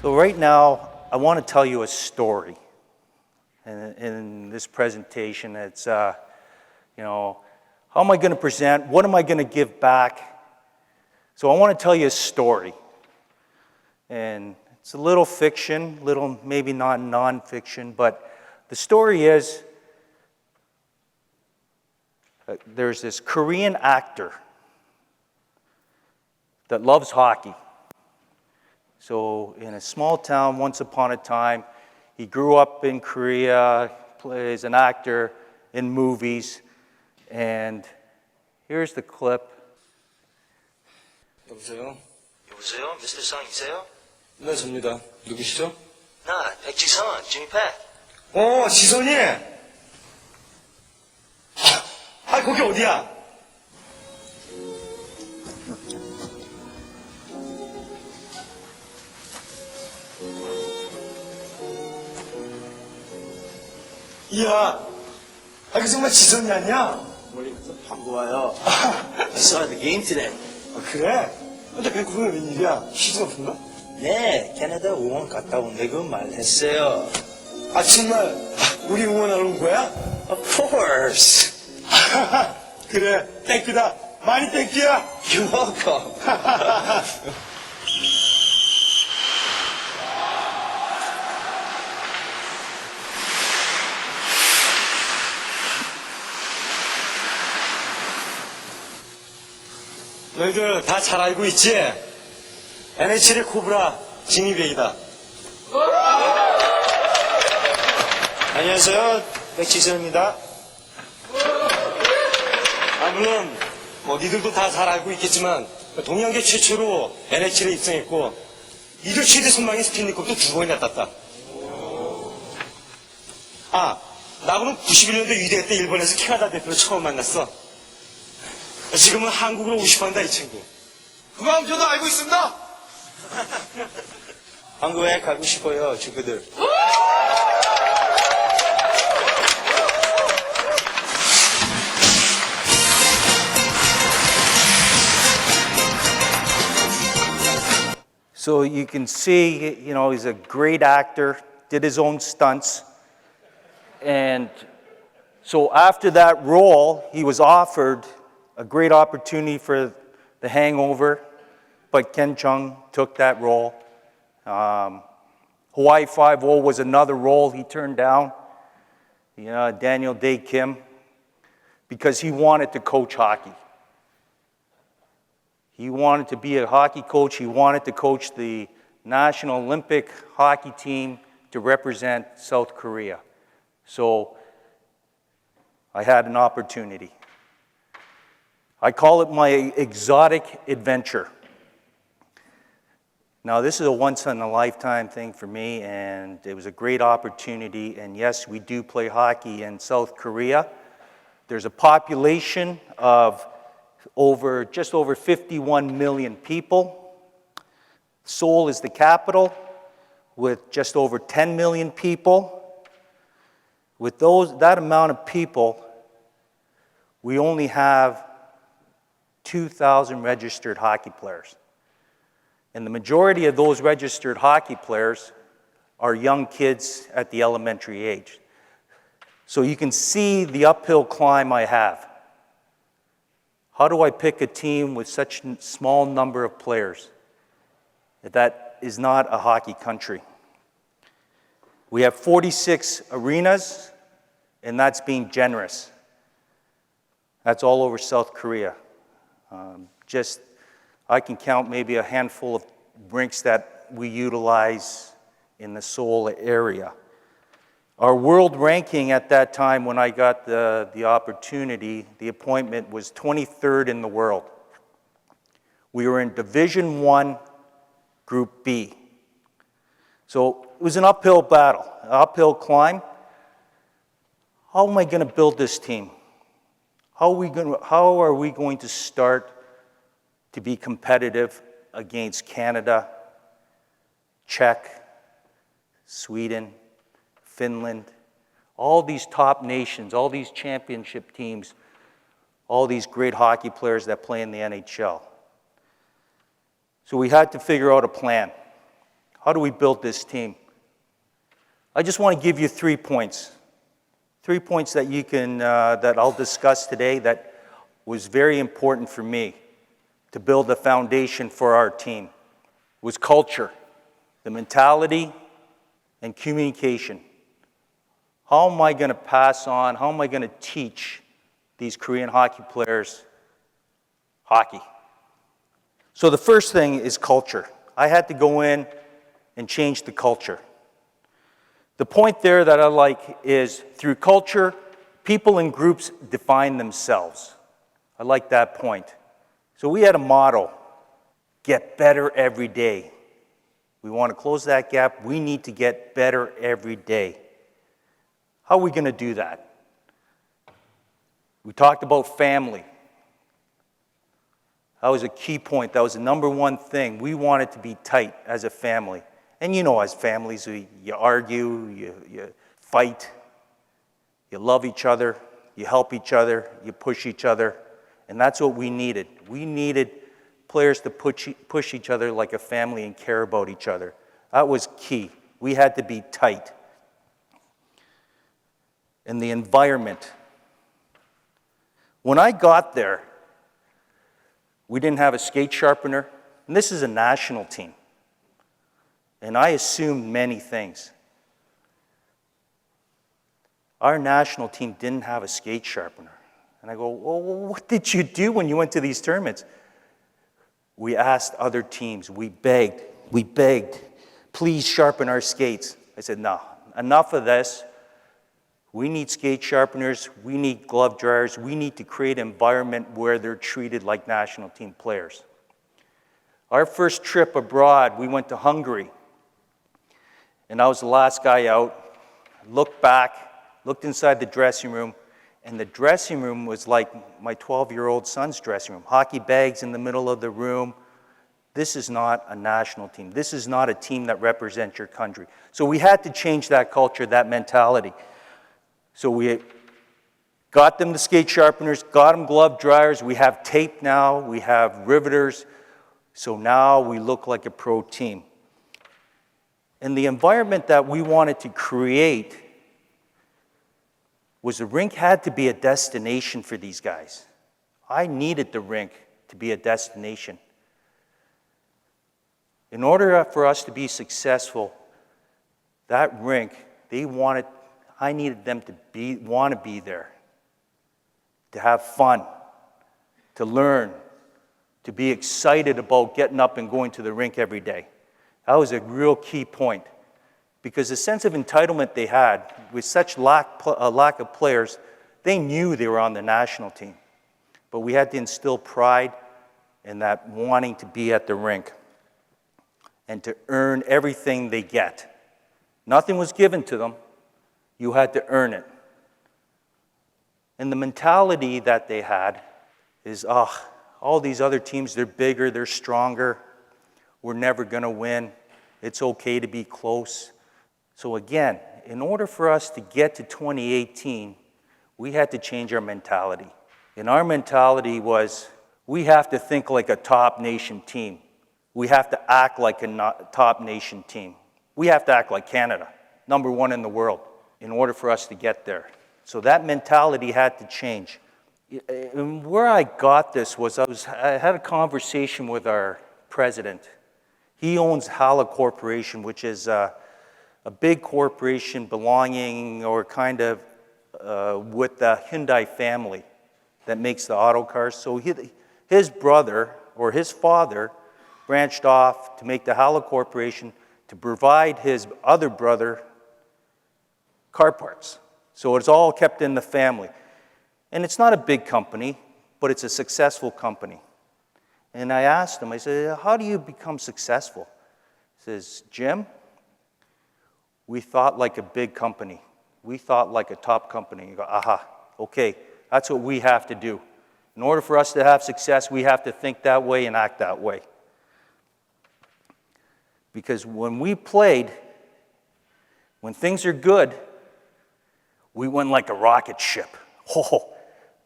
So right now, I want to tell you a story. In this presentation, it's, how am I going to present? What am I going to give back? So I want to tell you a story. And it's a little fiction, little maybe not non-fiction, but the story is there's this Korean actor that loves hockey. So in a small town, once upon a time, he grew up in Korea, plays an actor in movies, and here's the clip. 여보세요? 여보세요? 미스터 상이세요? 네, 접니다. 누구시죠? 나 백지선, 지미 팩. 지선이! 거기 어디야? 이야, 그 정말 지선이 아니야? 멀리 가서 밥 와요. I saw the game today. 그래? 근데 밴쿠버는 웬일이야? 시즌 오픈가? 네, 캐나다 응원 갔다 온다고 말했어요. 정말 우리 응원하러 온 거야? Of course. 그래, 땡큐다. 많이 땡큐야. You're welcome. 너희들 다 잘 알고 있지? NHL의 코브라 징이백이다. 안녕하세요, 백지선입니다. 물론 니들도 다 잘 알고 있겠지만 동양계 최초로 NHL에 입성했고 이들 최대 선망인 스피니컵도 2번이나 땄다. 나하고는 91년도 위대회 때 일본에서 캐나다 대표로 처음 만났어. 지금은 한국으로 오고 싶어한다, 이 친구. 그만 저도 알고 있습니다. 한국에 가고 싶어요, 친구들. So you can see, he's a great actor, did his own stunts. And so after that role, he was offered a great opportunity for The Hangover, but Ken Chung took that role. Hawaii Five-0 was another role he turned down, Daniel Day Kim, because he wanted to coach hockey. He wanted to be a hockey coach. He wanted to coach the National Olympic hockey team to represent South Korea. So I had an opportunity. I call it my exotic adventure. Now, this is a once-in-a-lifetime thing for me, and it was a great opportunity. And yes, we do play hockey in South Korea. There's a population of just over 51 million people. Seoul is the capital with just over 10 million people. With that amount of people, we only have 2,000 registered hockey players. And the majority of those registered hockey players are young kids at the elementary age. So you can see the uphill climb I have. How do I pick a team with such a small number of players? That is not a hockey country. We have 46 arenas, and that's being generous. That's all over South Korea. I can count maybe a handful of rinks that we utilize in the Seoul area. Our world ranking at that time when I got the opportunity, the appointment, was 23rd in the world. We were in Division I, Group B. So it was an uphill battle, an uphill climb. How am I going to build this team? How are we going to start to be competitive against Canada, Czech, Sweden, Finland, all these top nations, all these championship teams, all these great hockey players that play in the NHL? So we had to figure out a plan. How do we build this team? I just want to give you 3 points. 3 points that you can, that I'll discuss today that was very important for me to build a foundation for our team. Was culture, the mentality, and communication. How am I going to pass on, how am I going to teach these Korean hockey players hockey? So the first thing is culture. I had to go in and change the culture. The point there that I like is through culture, people in groups define themselves. I like that point. So we had a motto, get better every day. We want to close that gap. We need to get better every day. How are we going to do that? We talked about family. That was a key point. That was the number one thing. We wanted to be tight as a family. And you know, as families, you argue, you fight, you love each other, you help each other, you push each other. And that's what we needed. We needed players to push each other like a family and care about each other. That was key. We had to be tight. And the environment. When I got there, we didn't have a skate sharpener. And this is a national team. And I assumed many things. Our national team didn't have a skate sharpener. And I go, well, what did you do when you went to these tournaments? We asked other teams, we begged, please sharpen our skates. I said, no, enough of this. We need skate sharpeners, we need glove dryers, we need to create an environment where they're treated like national team players. Our first trip abroad, we went to Hungary. And I was the last guy out. Looked back, looked inside the dressing room, and the dressing room was like my 12-year-old son's dressing room. Hockey bags in the middle of the room. This is not a national team. This is not a team that represents your country. So we had to change that culture, that mentality. So we got them the skate sharpeners, got them glove dryers. We have tape now. We have riveters. So now we look like a pro team. And the environment that we wanted to create was the rink had to be a destination for these guys. I needed the rink to be a destination. In order for us to be successful, that rink, I needed them to want to be there, to have fun, to learn, to be excited about getting up and going to the rink every day. That was a real key point. Because the sense of entitlement they had, with such lack of players, they knew they were on the national team. But we had to instill pride in that wanting to be at the rink and to earn everything they get. Nothing was given to them. You had to earn it. And the mentality that they had is, all these other teams, they're bigger, they're stronger. We're never going to win. It's okay to be close. So again, in order for us to get to 2018, we had to change our mentality. And our mentality was, we have to think like a top nation team. We have to act like a top nation team. We have to act like Canada, number one in the world, in order for us to get there. So that mentality had to change. And where I got this was, I had a conversation with our president. He owns Hala Corporation, which is a big corporation belonging or kind of with the Hyundai family that makes the auto cars. So his brother or his father branched off to make the Hala Corporation to provide his other brother car parts. So it's all kept in the family. And it's not a big company, but it's a successful company. And I asked him, I said, how do you become successful? He says, Jim, we thought like a big company. We thought like a top company. You go, okay, that's what we have to do. In order for us to have success, we have to think that way and act that way. Because when we played, when things are good, we went like a rocket ship. Oh,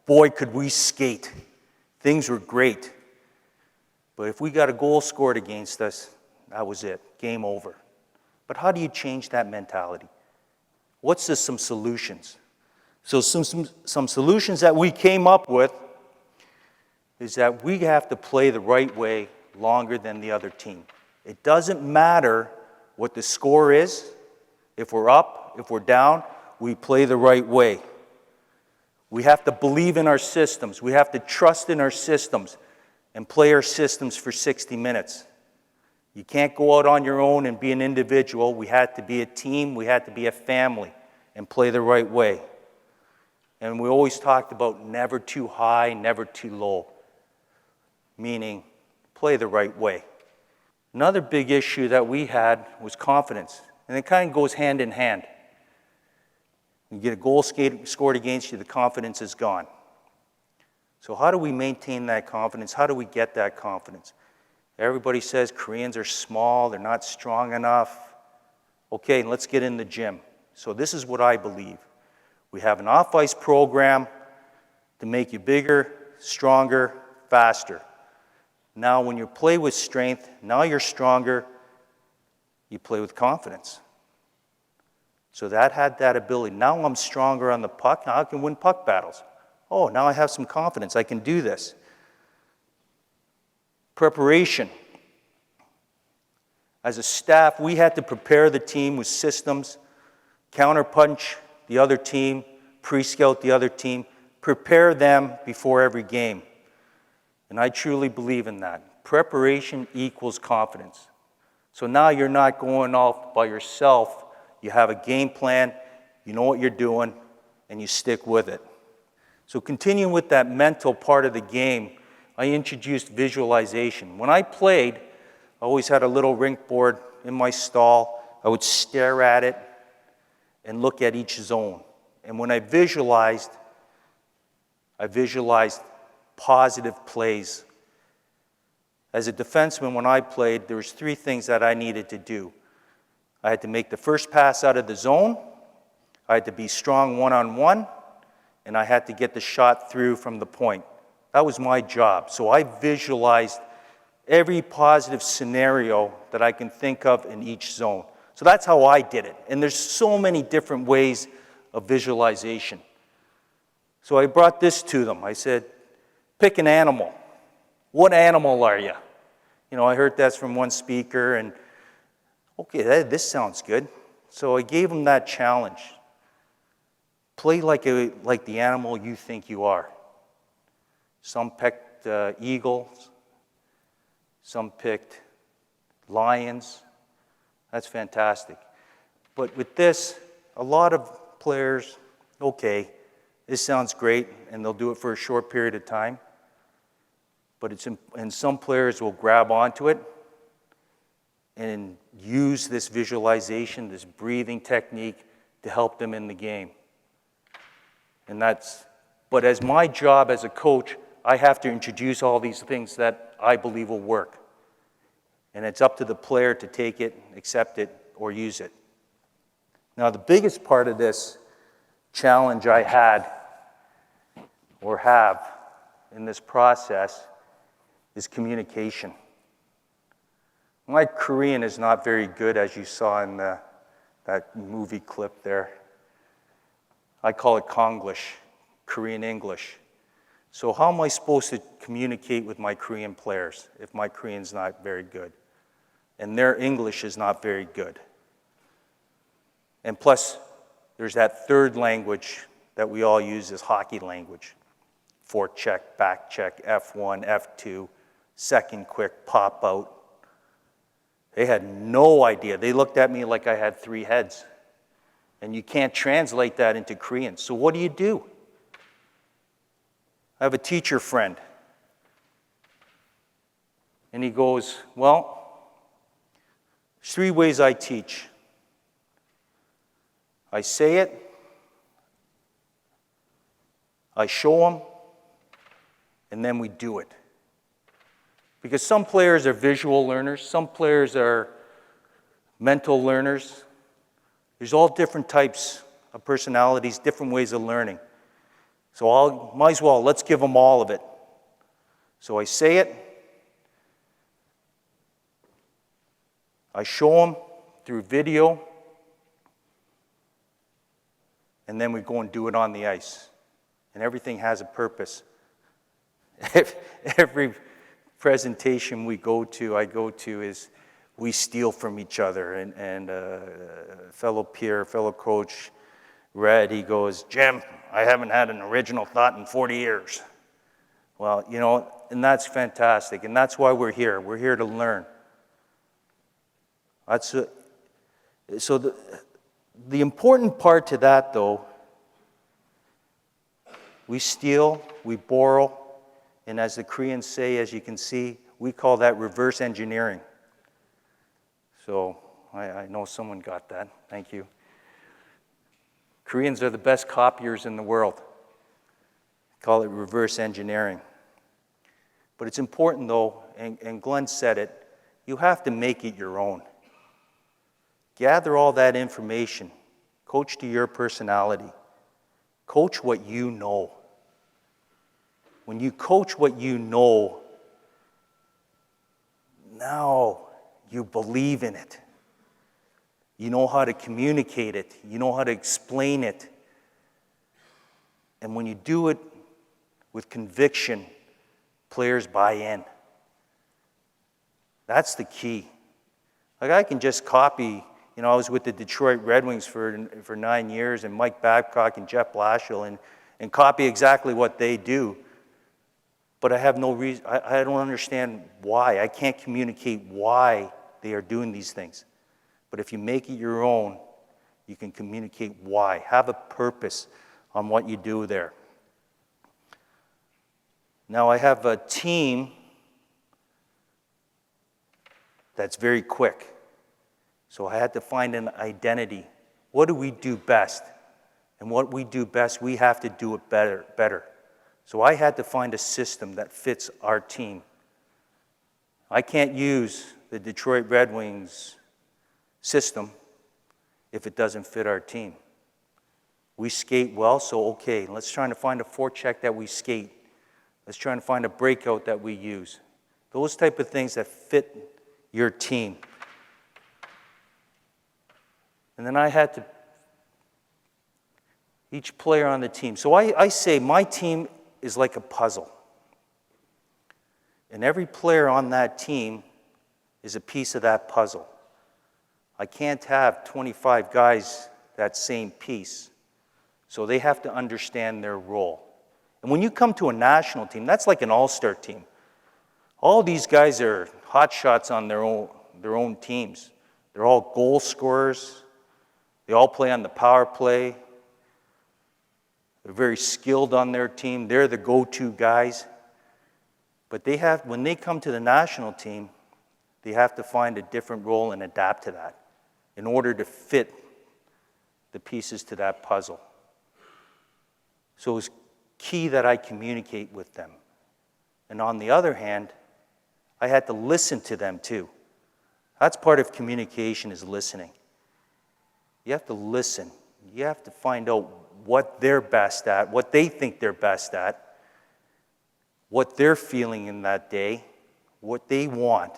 boy, could we skate. Things were great. But if we got a goal scored against us, that was it. Game over. But how do you change that mentality? What's some solutions? So some solutions that we came up with is that we have to play the right way longer than the other team. It doesn't matter what the score is. If we're up, if we're down, we play the right way. We have to believe in our systems. We have to trust in our systems and play our systems for 60 minutes. You can't go out on your own and be an individual. We had to be a team. We had to be a family and play the right way. And we always talked about never too high, never too low, meaning play the right way. Another big issue that we had was confidence, and it kind of goes hand in hand. You get a goal scored against you, the confidence is gone. So how do we maintain that confidence? How do we get that confidence? Everybody says Koreans are small, they're not strong enough. Okay, let's get in the gym. So this is what I believe. We have an off-ice program to make you bigger, stronger, faster. Now when you play with strength, now you're stronger, you play with confidence. So that had that ability. Now I'm stronger on the puck, now I can win puck battles. Oh, now I have some confidence, I can do this. Preparation. As a staff, we had to prepare the team with systems, counterpunch the other team, pre-scout the other team, prepare them before every game. And I truly believe in that. Preparation equals confidence. So now you're not going off by yourself. You have a game plan, you know what you're doing, and you stick with it. So continuing with that mental part of the game, I introduced visualization. When I played, I always had a little rink board in my stall. I would stare at it and look at each zone. And when I visualized positive plays. As a defenseman, when I played, there was 3 things that I needed to do. I had to make the first pass out of the zone, I had to be strong one-on-one, and I had to get the shot through from the point. That was my job. So I visualized every positive scenario that I can think of in each zone. So that's how I did it. And there's so many different ways of visualization. So I brought this to them. I said, pick an animal. What animal are you? You know, I heard that's from one speaker, and okay, this sounds good. So I gave them that challenge. Play like the animal you think you are. Some picked eagles. Some picked lions. That's fantastic. But with this, a lot of players, okay, this sounds great, and they'll do it for a short period of time. But and some players will grab onto it and use this visualization, this breathing technique to help them in the game. But as my job as a coach, I have to introduce all these things that I believe will work. And it's up to the player to take it, accept it, or use it. Now, the biggest part of this challenge I had or have in this process is communication. My Korean is not very good, as you saw in that movie clip there. I call it Konglish, Korean English. So how am I supposed to communicate with my Korean players if my Korean's not very good? And their English is not very good. And plus, there's that third language that we all use is hockey language. Forecheck, back check, F1, F2, second quick, pop out. They had no idea. They looked at me like I had 3 heads. And you can't translate that into Korean. So what do? I have a teacher friend. And he goes, well, there's 3 ways I teach. I say it, I show them, and then we do it. Because some players are visual learners, some players are mental learners. There's all different types of personalities, different ways of learning. So might as well, let's give them all of it. So I say it, I show them, through video, and then we go and do it on the ice. And everything has a purpose. Every presentation I go to is we steal from each other. And fellow peer, fellow coach, Red, he goes, Jim, I haven't had an original thought in 40 years. Well, you know, and that's fantastic. And that's why we're here. We're here to learn. So the important part to that, though, we steal, we borrow, and as the Koreans say, as you can see, we call that reverse engineering. So I know someone got that. Thank you. Koreans are the best copiers in the world. Call it reverse engineering. But it's important, though, and Glenn said it, you have to make it your own. Gather all that information. Coach to your personality. Coach what you know. When you coach what you know, now you believe in it. You know how to communicate it. You know how to explain it. And when you do it with conviction, players buy in. That's the key. Like I can just copy, you know, I was with the Detroit Red Wings for 9 years, and Mike Babcock and Jeff Blashill, and copy exactly what they do. But I have no reason, I don't understand why. I can't communicate why they are doing these things. But if you make it your own, you can communicate why. Have a purpose on what you do there. Now I have a team that's very quick. So I had to find an identity. What do we do best? And what we do best, we have to do it better. So I had to find a system that fits our team. I can't use the Detroit Red Wings system if it doesn't fit our team. We skate well, so okay, let's try to find a forecheck that we skate. Let's try to find a breakout that we use. Those type of things that fit your team. And then I had to, each player on the team. So I say my team is like a puzzle. And every player on that team is a piece of that puzzle. I can't have 25 guys that same piece. So they have to understand their role. And when you come to a national team, that's like an all-star team. All these guys are hot shots on their own teams. They're all goal scorers. They all play on the power play. They're very skilled on their team. They're the go-to guys. But when they come to the national team, they have to find a different role and adapt to that in order to fit the pieces to that puzzle. So it's key that I communicate with them. And on the other hand, I had to listen to them too. That's part of communication, is listening. You have to listen. You have to find out what they're best at, what they think they're best at, what they're feeling in that day, what they want.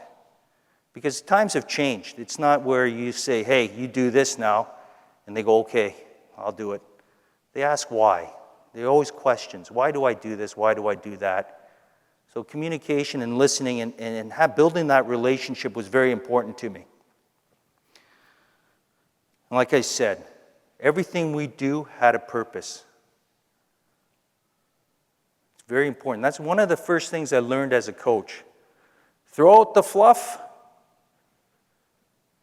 Because times have changed. It's not where you say, hey, you do this now, and they go, okay, I'll do it. They ask why. They always questions. Why do I do this? Why do I do that? So communication and listening and building that relationship was very important to me. And like I said, everything we do had a purpose. It's very important. That's one of the first things I learned as a coach. Throw out the fluff.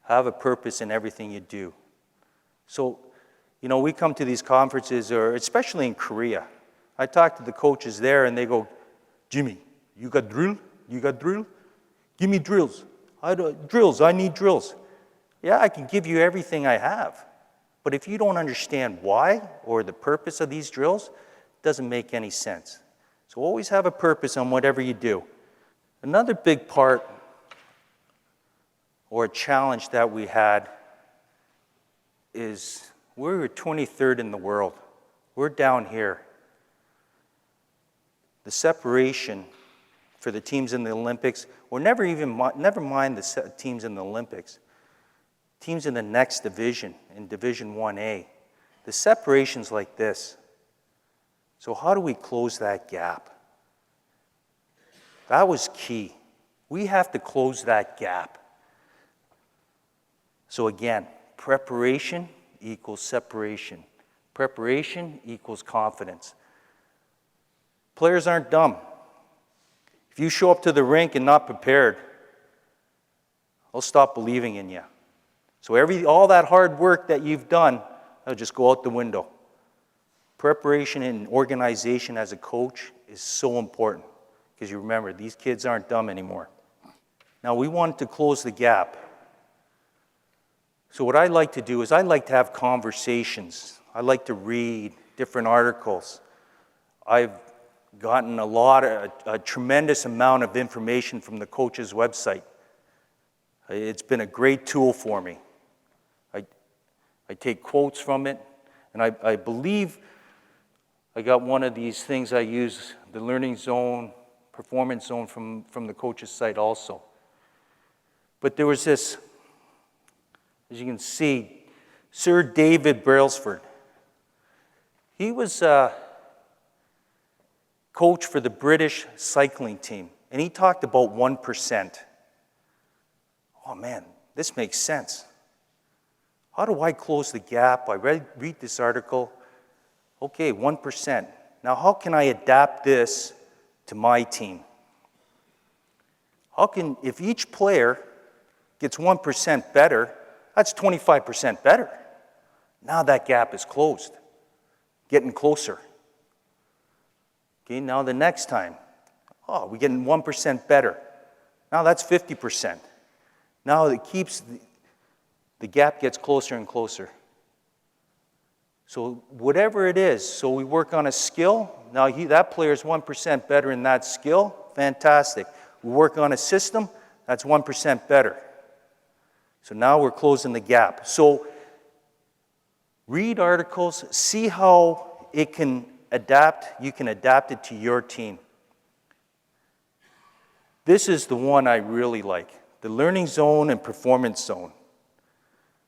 Have a purpose in everything you do. So, you know, we come to these conferences, or especially in Korea. I talk to the coaches there, and they go, Jimmy, you got drill? You got drill? Give me drills. I need drills. Yeah, I can give you everything I have. But if you don't understand why or the purpose of these drills, it doesn't make any sense. So always have a purpose on whatever you do. Another big part or a challenge that we had is we were 23rd in the world. We're down here. The separation for the teams in the Olympics, or never mind the teams in the Olympics, teams in the next division, in Division 1A, the separation's like this. So how do we close that gap? That was key. We have to close that gap. So again, preparation equals separation. Preparation equals confidence. Players aren't dumb. If you show up to the rink and not prepared, they'll stop believing in you. So all that hard work that you've done, that'll just go out the window. Preparation and organization as a coach is so important because you remember, these kids aren't dumb anymore. Now, we want to close the gap. So what I like to do is I like to have conversations. I like to read different articles. I've gotten a tremendous amount of information from the coach's website. It's been a great tool for me. I take quotes from it, and I believe I got one of these things I use, the Learning Zone, Performance Zone from the coach's site also. But there was this, as you can see, Sir David Brailsford. He was coach for the British cycling team, and he talked about 1%. Oh man, this makes sense. How do I close the gap? I read this article. Okay, 1%. Now how can I adapt this to my team? If each player gets 1% better, that's 25% better. Now that gap is closed, getting closer. Okay, now the next time, we're getting 1% better. Now that's 50%. Now the gap gets closer and closer. So whatever it is, so we work on a skill. Now that player is 1% better in that skill. Fantastic. We work on a system. That's 1% better. So now we're closing the gap. So read articles, see how it can adapt. You can adapt it to your team. This is the one I really like, the Learning Zone and Performance Zone.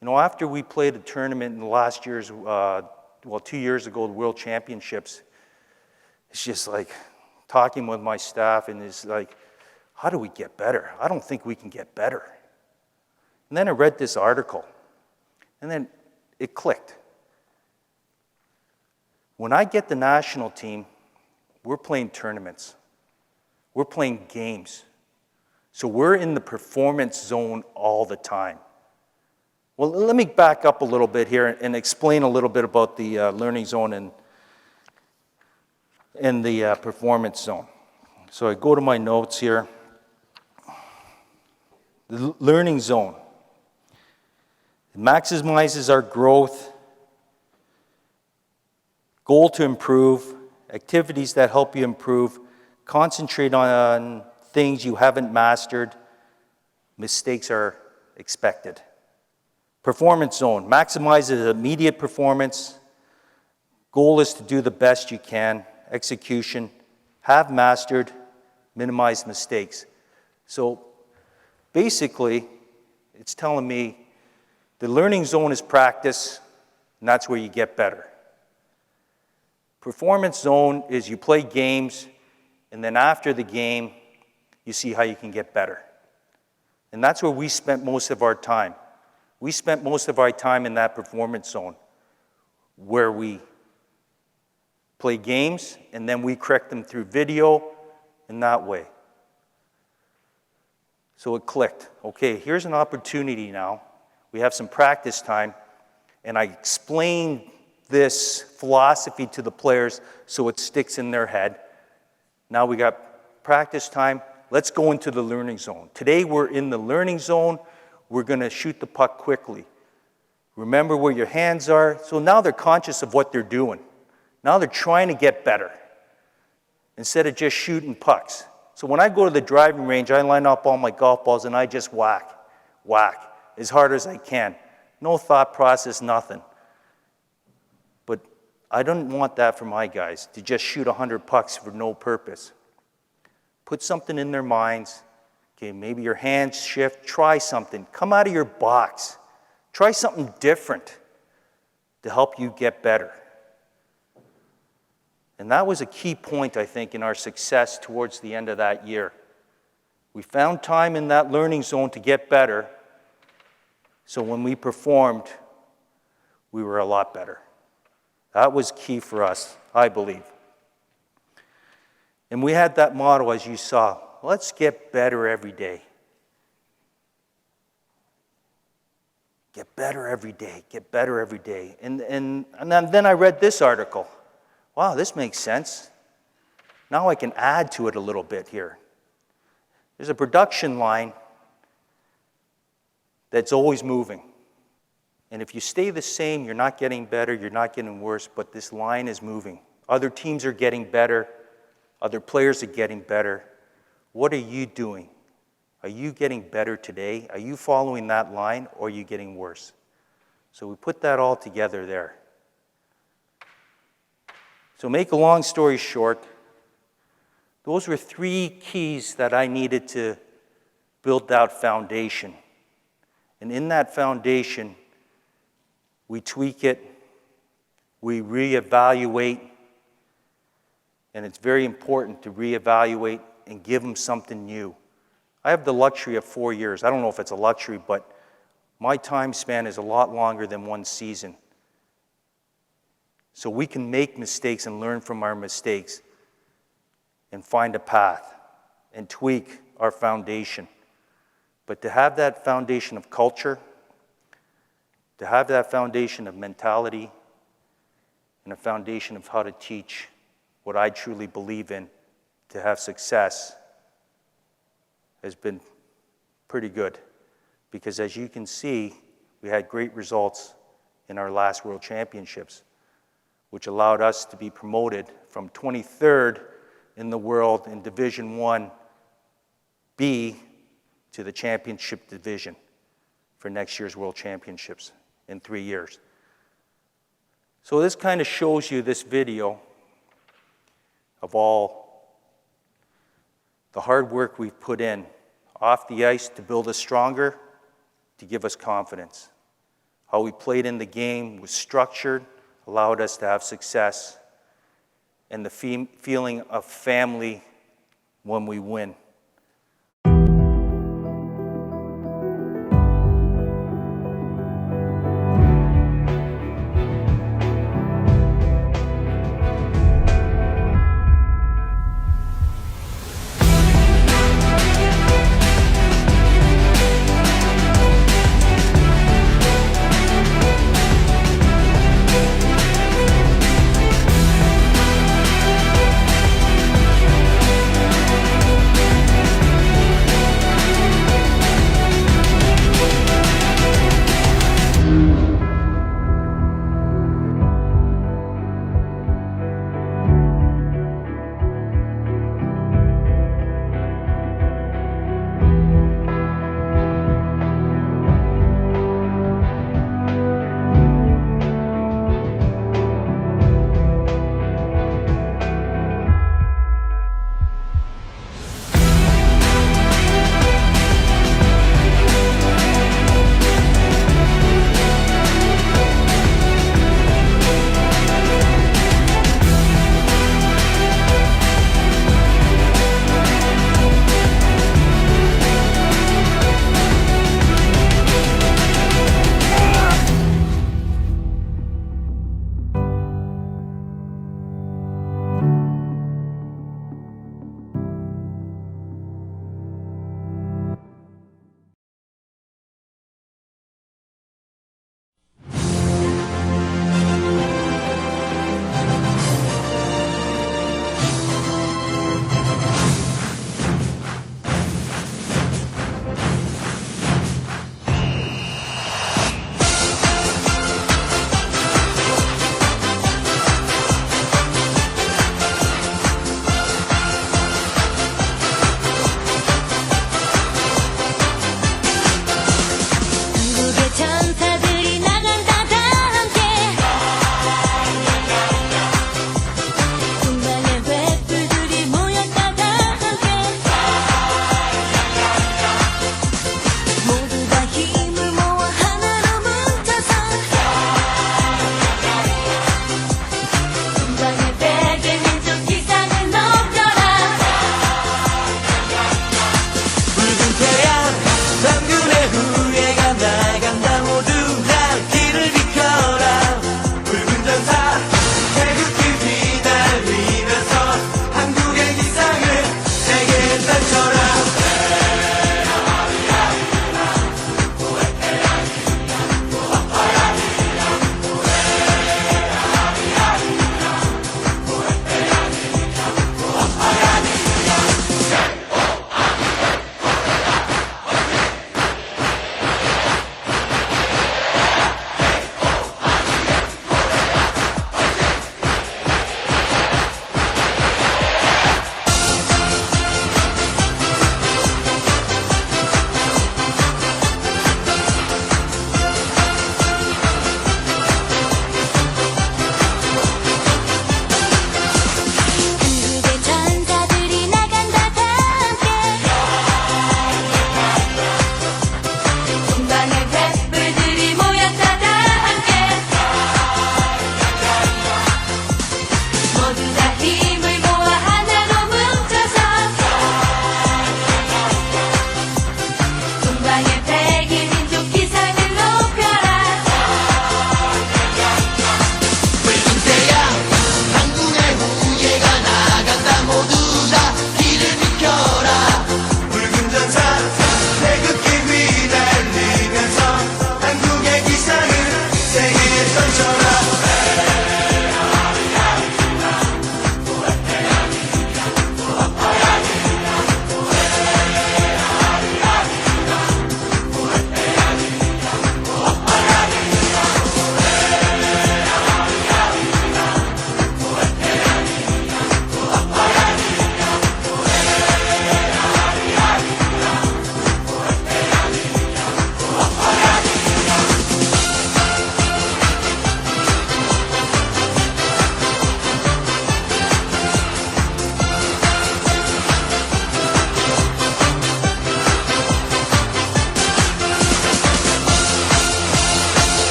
You know, after we played a tournament in the last year's, 2 years ago, the World Championships, it's just like talking with my staff, and it's like, how do we get better? I don't think we can get better. And then I read this article, and then it clicked. When I get the national team, we're playing tournaments. We're playing games. So we're in the performance zone all the time. Well, let me back up a little bit here and explain a little bit about the learning zone and the performance zone. So I go to my notes here. The learning zone. It maximizes our growth, goal to improve, activities that help you improve, concentrate on things you haven't mastered, mistakes are expected. Performance zone maximizes immediate performance. Goal is to do the best you can. Execution, have mastered, minimize mistakes. So basically, it's telling me the learning zone is practice, and that's where you get better. Performance zone is you play games, and then after the game, you see how you can get better. And that's where we spent most of our time. We spent most of our time in that performance zone where we play games and then we correct them through video in that way. So it clicked. Okay, here's an opportunity now. We have some practice time, and I explained this philosophy to the players so it sticks in their head. Now we got practice time. Let's go into the learning zone. Today we're in the learning zone. We're going to shoot the puck quickly. Remember where your hands are. So now they're conscious of what they're doing. Now they're trying to get better instead of just shooting pucks. So when I go to the driving range, I line up all my golf balls and I just whack as hard as I can. No thought process, nothing. But I don't want that for my guys, to just shoot 100 pucks for no purpose. Put something in their minds. Okay, maybe your hands shift, try something. Come out of your box. Try something different to help you get better. And that was a key point, I think, in our success towards the end of that year. We found time in that learning zone to get better, so when we performed, we were a lot better. That was key for us, I believe. And we had that motto, as you saw, let's get better every day. Get better every day, get better every day. And then I read this article. Wow, this makes sense. Now I can add to it a little bit here. There's a production line that's always moving. And if you stay the same, you're not getting better, you're not getting worse, but this line is moving. Other teams are getting better, other players are getting better. What are you doing? Are you getting better today? Are you following that line, or are you getting worse? So we put that all together there. So make a long story short, those were 3 keys that I needed to build that foundation. And in that foundation, we tweak it, we reevaluate, and it's very important to reevaluate and give them something new. I have the luxury of 4 years. I don't know if it's a luxury, but my time span is a lot longer than one season. So we can make mistakes and learn from our mistakes and find a path and tweak our foundation. But to have that foundation of culture, to have that foundation of mentality, and a foundation of how to teach what I truly believe in to have success has been pretty good. Because as you can see, we had great results in our last World Championships, which allowed us to be promoted from 23rd in the world in Division 1B to the championship division for next year's World Championships in 3 years. So this kind of shows you this video of all the hard work we've put in off the ice to build us stronger, to give us confidence. How we played in the game was structured, allowed us to have success, and the feeling of family when we win.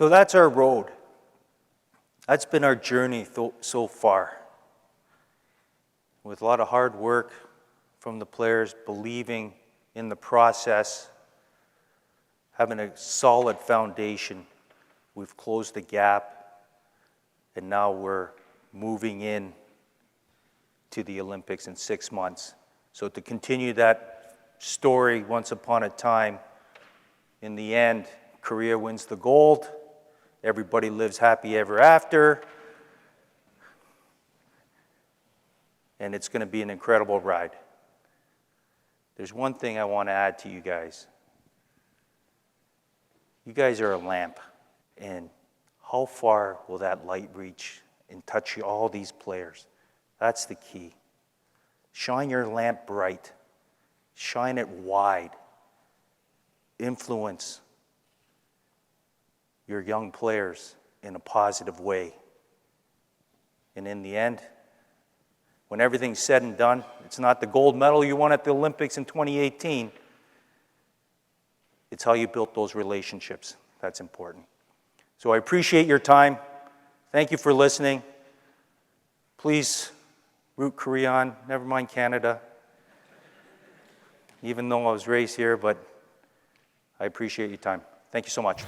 So that's our road. That's been our journey so far. With a lot of hard work from the players, believing in the process, having a solid foundation, we've closed the gap, and now we're moving in to the Olympics in 6 months. So to continue that story, once upon a time, in the end, Korea wins the gold, everybody lives happy ever after, and it's going to be an incredible ride. There's one thing I want to add to you guys. You guys are a lamp, and how far will that light reach and touch all these players? That's the key. Shine your lamp bright. Shine it wide. Influence your young players in a positive way. And in the end, when everything's said and done, it's not the gold medal you won at the Olympics in 2018. It's how you built those relationships. That's important. So I appreciate your time. Thank you for listening. Please root Korea on, never mind Canada. Even though I was raised here, but I appreciate your time. Thank you so much.